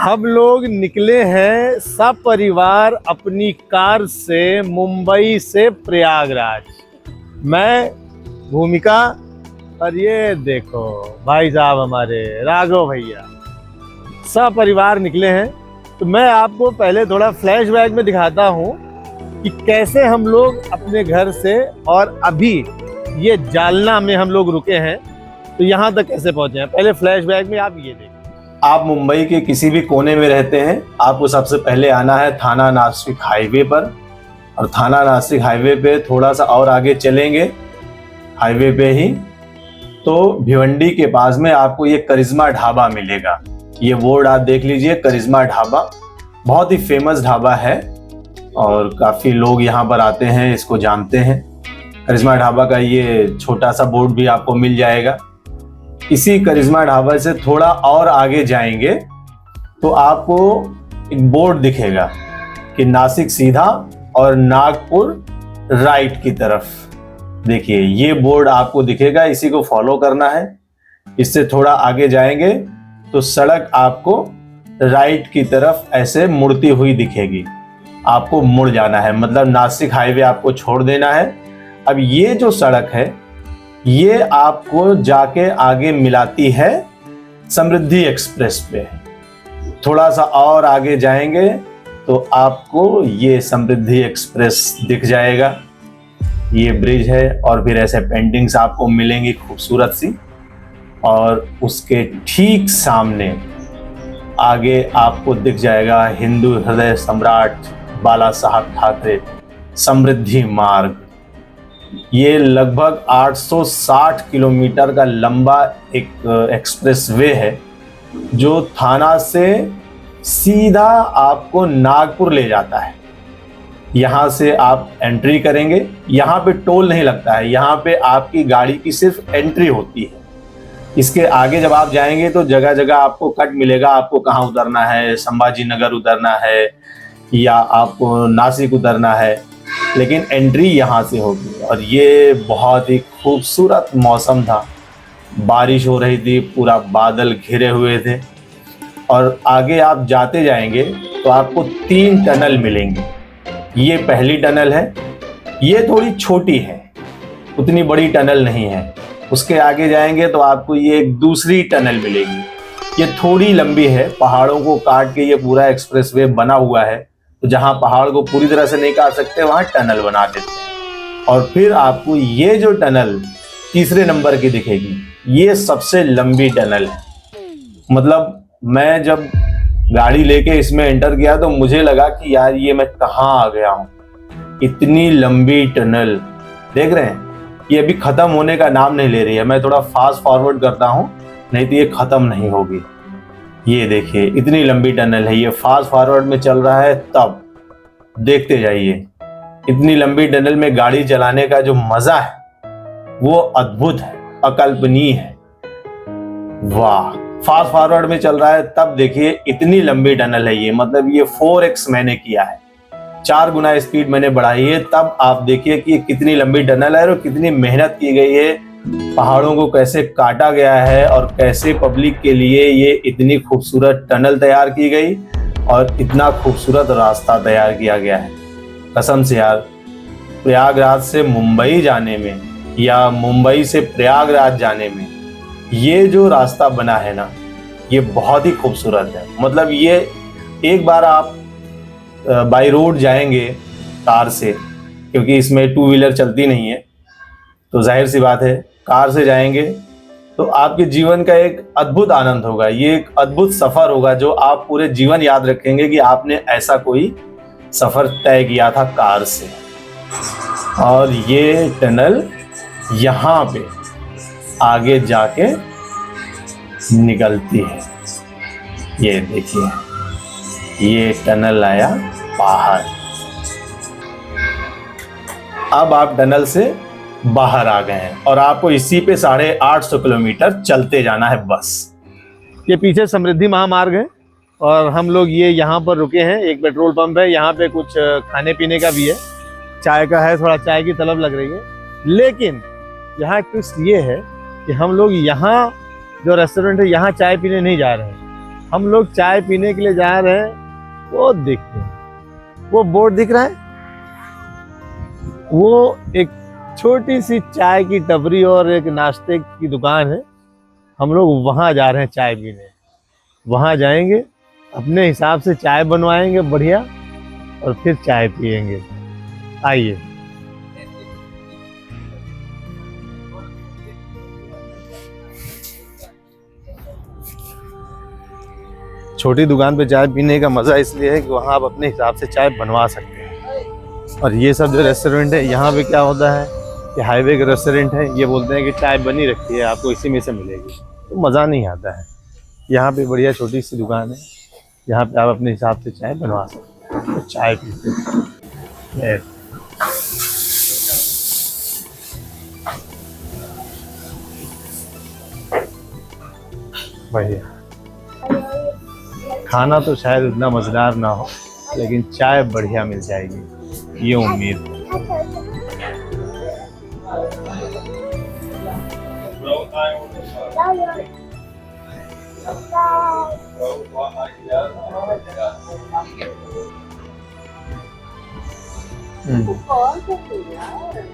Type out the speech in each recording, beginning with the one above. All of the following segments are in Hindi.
हम लोग निकले हैं सपरिवार अपनी कार से मुंबई से प्रयागराज। मैं भूमिका और ये देखो भाई साहब हमारे राघव भैया सपरिवार निकले हैं। तो मैं आपको पहले थोड़ा फ्लैशबैक में दिखाता हूँ कि कैसे हम लोग अपने घर से और अभी ये जालना में हम लोग रुके हैं, तो यहाँ तक कैसे पहुँचे हैं। पहले फ्लैशबैक में आप ये देखिए। आप मुंबई के किसी भी कोने में रहते हैं, आपको सबसे पहले आना है थाना नासिक हाईवे पर। और थाना नासिक हाईवे पे थोड़ा सा और आगे चलेंगे हाईवे पे ही तो भिवंडी के पास में आपको ये करिश्मा ढाबा मिलेगा। ये बोर्ड आप देख लीजिए, करिश्मा ढाबा बहुत ही फेमस ढाबा है और काफ़ी लोग यहाँ पर आते हैं, इसको जानते हैं। करिश्मा ढाबा का ये छोटा सा बोर्ड भी आपको मिल जाएगा। इसी करिश्मा ढाबा से थोड़ा और आगे जाएंगे तो आपको एक बोर्ड दिखेगा कि नासिक सीधा और नागपुर राइट की तरफ। देखिए ये बोर्ड आपको दिखेगा, इसी को फॉलो करना है। इससे थोड़ा आगे जाएंगे तो सड़क आपको राइट की तरफ ऐसे मुड़ती हुई दिखेगी। आपको मुड़ जाना है, मतलब नासिक हाईवे आपको छोड़ देना है। अब ये जो सड़क है ये आपको जाके आगे मिलाती है समृद्धि एक्सप्रेस पे। थोड़ा सा और आगे जाएंगे तो आपको ये समृद्धि एक्सप्रेस दिख जाएगा। ये ब्रिज है और फिर ऐसे पेंटिंग्स आपको मिलेंगी खूबसूरत सी। और उसके ठीक सामने आगे आपको दिख जाएगा हिंदू हृदय सम्राट बाला साहब ठाकरे समृद्धि मार्ग। ये लगभग 860 किलोमीटर का लंबा एक एक्सप्रेस वे है जो थाना से सीधा आपको नागपुर ले जाता है। यहाँ से आप एंट्री करेंगे, यहाँ पे टोल नहीं लगता है, यहाँ पे आपकी गाड़ी की सिर्फ एंट्री होती है। इसके आगे जब आप जाएंगे तो जगह जगह आपको कट मिलेगा, आपको कहाँ उतरना है, संभाजी नगर उतरना है या आपको नासिक उतरना है, लेकिन एंट्री यहाँ से होगी। और ये बहुत ही खूबसूरत मौसम था, बारिश हो रही थी, पूरा बादल घिरे हुए थे। और आगे आप जाते जाएंगे तो आपको 3 टनल मिलेंगी। ये पहली टनल है, ये थोड़ी छोटी है, उतनी बड़ी टनल नहीं है। उसके आगे जाएंगे तो आपको ये एक दूसरी टनल मिलेगी, ये थोड़ी लंबी है। पहाड़ों को काट के ये पूरा एक्सप्रेसवे बना हुआ है, तो जहाँ पहाड़ को पूरी तरह से नहीं काट सकते वहाँ टनल बना देते हैं। और फिर आपको ये जो टनल तीसरे नंबर की दिखेगी, ये सबसे लंबी टनल है। मतलब मैं जब गाड़ी लेके इसमें एंटर किया तो मुझे लगा कि यार ये मैं कहाँ आ गया हूँ। इतनी लंबी टनल देख रहे हैं, ये अभी खत्म होने का नाम नहीं ले रही है। मैं थोड़ा फास्ट फॉरवर्ड करता हूँ, नहीं तो ये खत्म नहीं होगी। ये देखिए इतनी लंबी टनल है, ये फास्ट फॉरवर्ड में चल रहा है, तब देखते जाइए। इतनी लंबी टनल में गाड़ी चलाने का जो मजा है वो अद्भुत है, अकल्पनीय है। वाह, फास्ट फॉरवर्ड में चल रहा है तब देखिए इतनी लंबी टनल है ये। मतलब ये 4x मैंने किया है, 4 गुना स्पीड मैंने बढ़ाई है, तब आप देखिए कि कितनी लंबी टनल है और कितनी मेहनत की गई है। पहाड़ों को कैसे काटा गया है और कैसे पब्लिक के लिए ये इतनी खूबसूरत टनल तैयार की गई और इतना खूबसूरत रास्ता तैयार किया गया है। कसम से यार, प्रयागराज से मुंबई जाने में या मुंबई से प्रयागराज जाने में ये जो रास्ता बना है ना, ये बहुत ही खूबसूरत है। मतलब ये एक बार आप बाई रोड जाएंगे कार से, क्योंकि इसमें 2 व्हीलर चलती नहीं है, तो जाहिर सी बात है कार से जाएंगे तो आपके जीवन का एक अद्भुत आनंद होगा। ये एक अद्भुत सफ़र होगा जो आप पूरे जीवन याद रखेंगे कि आपने ऐसा कोई सफ़र तय किया था कार से। और ये टनल यहाँ पे आगे जाके निकलती है। ये देखिए, ये टनल आया बाहर। अब आप टनल से बाहर आ गए हैं और आपको इसी पे 850 किलोमीटर चलते जाना है बस। ये पीछे समृद्धि महामार्ग है और हम लोग ये यहाँ पर रुके हैं। एक पेट्रोल पंप है, यहाँ पे कुछ खाने पीने का भी है, चाय का है, थोड़ा चाय की तलब लग रही है। लेकिन यहाँ ट्विस्ट ये है कि हम लोग यहाँ जो रेस्टोरेंट है यहाँ चाय पीने नहीं जा रहे हैं, हम लोग चाय पीने के लिए जा रहे हैं। वो देखिए, वो बोर्ड दिख रहा है, वो एक छोटी सी चाय की टपरी और एक नाश्ते की दुकान है। हम लोग वहां जा रहे हैं चाय पीने। वहां जाएंगे, अपने हिसाब से चाय बनवाएंगे बढ़िया, और फिर चाय पियेंगे। आइए। छोटी दुकान पे चाय पीने का मजा इसलिए है कि वहाँ आप अपने हिसाब से चाय बनवा सकते हैं। और ये सब जो रेस्टोरेंट है, यहाँ पे क्या होता है कि हाईवे के रेस्टोरेंट है, ये बोलते हैं कि चाय बनी रखी है, आपको इसी में से मिलेगी, तो मज़ा नहीं आता है। यहाँ पे बढ़िया छोटी सी दुकान है, यहाँ पे आप अपने हिसाब से चाय बनवा सकते हैं। तो चाय पीते हैं। बढ़िया। खाना तो शायद उतना मज़ेदार ना हो, लेकिन चाय बढ़िया मिल जाएगी, ये उम्मीद।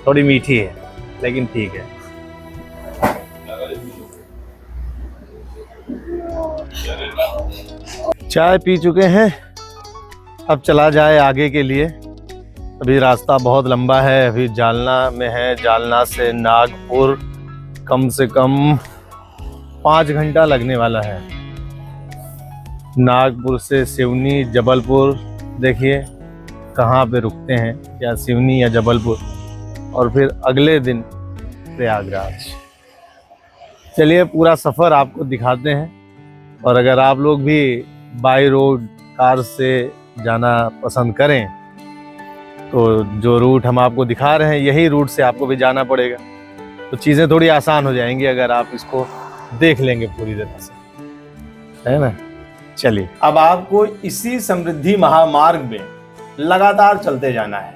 थोड़ी मीठी है, लेकिन ठीक है। चाय पी चुके हैं, अब चला जाए आगे के लिए। अभी रास्ता बहुत लंबा है, अभी जालना में है। जालना से नागपुर कम से कम 5 घंटा लगने वाला है। नागपुर से सिवनी, जबलपुर, देखिए कहाँ पे रुकते हैं, या सिवनी या जबलपुर, और फिर अगले दिन प्रयागराज। चलिए पूरा सफ़र आपको दिखाते हैं। और अगर आप लोग भी बाई रोड कार से जाना पसंद करें, तो जो रूट हम आपको दिखा रहे हैं, यही रूट से आपको भी जाना पड़ेगा। तो चीज़ें थोड़ी आसान हो जाएंगी अगर आप इसको देख लेंगे पूरी तरह से, है ना। चलिए, अब आपको इसी समृद्धि महामार्ग में लगातार चलते जाना है।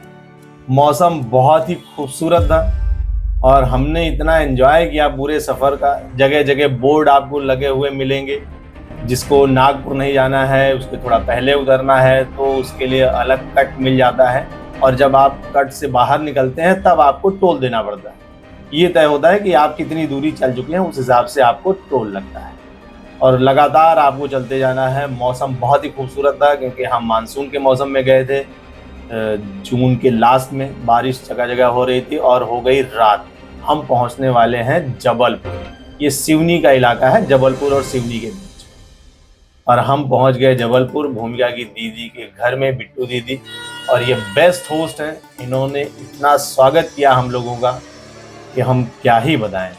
मौसम बहुत ही खूबसूरत था और हमने इतना एंजॉय किया पूरे सफ़र का। जगह जगह बोर्ड आपको लगे हुए मिलेंगे। जिसको नागपुर नहीं जाना है, उसके थोड़ा पहले उतरना है, तो उसके लिए अलग कट मिल जाता है। और जब आप कट से बाहर निकलते हैं तब आपको टोल देना पड़ता है। ये तय होता है कि आप कितनी दूरी चल चुके हैं, उस हिसाब से आपको टोल लगता है। और लगातार आपको चलते जाना है। मौसम बहुत ही खूबसूरत था, क्योंकि हम मानसून के मौसम में गए थे। जून के लास्ट में बारिश जगह जगह हो रही थी और हो गई रात। हम पहुंचने वाले हैं जबलपुर। ये सिवनी का इलाका है, जबलपुर और सिवनी के बीच। और हम पहुंच गए जबलपुर, भूमिका की दीदी के घर में, बिट्टू दीदी। और ये बेस्ट होस्ट हैं, इन्होंने इतना स्वागत किया हम लोगों का कि हम क्या ही बताएं।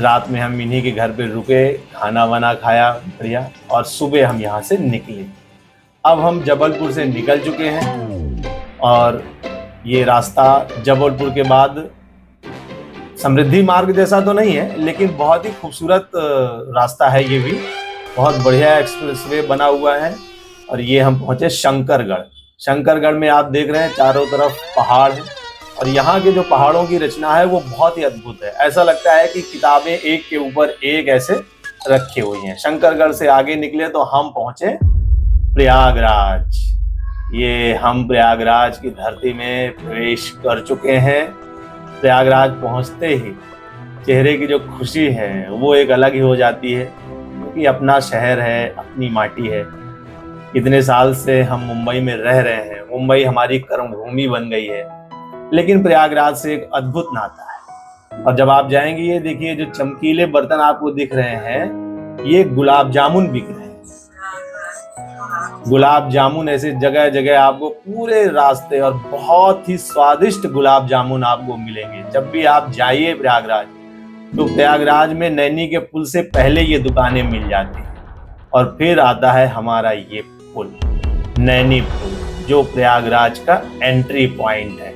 रात में हम इन्हीं के घर पे रुके, खाना वाना खाया बढ़िया, और सुबह हम यहाँ से निकले। अब हम जबलपुर से निकल चुके हैं और ये रास्ता जबलपुर के बाद समृद्धि मार्ग जैसा तो नहीं है, लेकिन बहुत ही खूबसूरत रास्ता है। ये भी बहुत बढ़िया एक्सप्रेसवे बना हुआ है। और ये हम पहुंचे शंकरगढ़। शंकरगढ़ में आप देख रहे हैं चारों तरफ पहाड़ है, और यहाँ के जो पहाड़ों की रचना है वो बहुत ही अद्भुत है। ऐसा लगता है कि किताबें एक के ऊपर एक ऐसे रखी हुई हैं। शंकरगढ़ से आगे निकले तो हम पहुंचे प्रयागराज। ये हम प्रयागराज की धरती में प्रवेश कर चुके हैं। प्रयागराज पहुंचते ही चेहरे की जो खुशी है वो एक अलग ही हो जाती है, क्योंकि अपना शहर है, अपनी माटी है। इतने साल से हम मुंबई में रह रहे हैं, मुंबई हमारी कर्मभूमि बन गई है, लेकिन प्रयागराज से एक अद्भुत नाता है। और जब आप जाएंगे, ये देखिए जो चमकीले बर्तन आपको दिख रहे हैं, ये गुलाब जामुन बिक रहे हैं। गुलाब जामुन ऐसे जगह जगह आपको पूरे रास्ते, और बहुत ही स्वादिष्ट गुलाब जामुन आपको मिलेंगे। जब भी आप जाइए प्रयागराज, तो प्रयागराज में नैनी के पुल से पहले ये दुकानें मिल जाती हैं। और फिर आता है हमारा ये पुल, नैनी पुल, जो प्रयागराज का एंट्री पॉइंट है।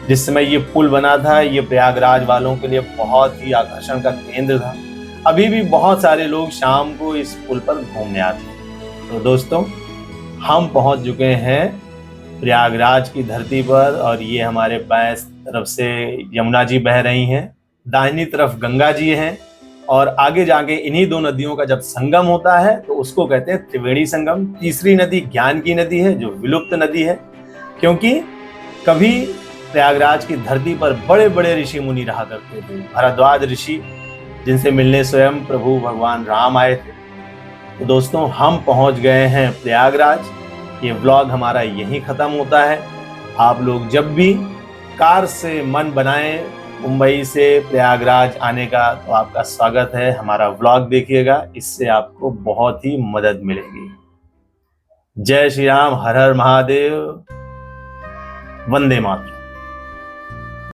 जिस समय ये पुल बना था, ये प्रयागराज वालों के लिए बहुत ही आकर्षण का केंद्र था। अभी भी बहुत सारे लोग शाम को इस पुल पर घूमने आते हैं। तो दोस्तों, हम पहुंच चुके हैं प्रयागराज की धरती पर। और ये हमारे बाएं तरफ से यमुना जी बह रही हैं, दाहिनी तरफ गंगा जी हैं, और आगे जाके इन्हीं दो नदियों का जब संगम होता है तो उसको कहते हैं त्रिवेणी संगम। तीसरी नदी ज्ञान की नदी है जो विलुप्त नदी है, क्योंकि कभी प्रयागराज की धरती पर बड़े बड़े ऋषि मुनि रहा करते थे। भरद्वाज ऋषि, जिनसे मिलने स्वयं प्रभु भगवान राम आए थे। तो दोस्तों हम पहुंच गए हैं प्रयागराज। ये व्लॉग हमारा यहीं खत्म होता है। आप लोग जब भी कार से मन बनाएं मुंबई से प्रयागराज आने का, तो आपका स्वागत है। हमारा व्लॉग देखिएगा, इससे आपको बहुत ही मदद मिलेगी। जय श्री राम, हर हर महादेव, वंदे मातरम।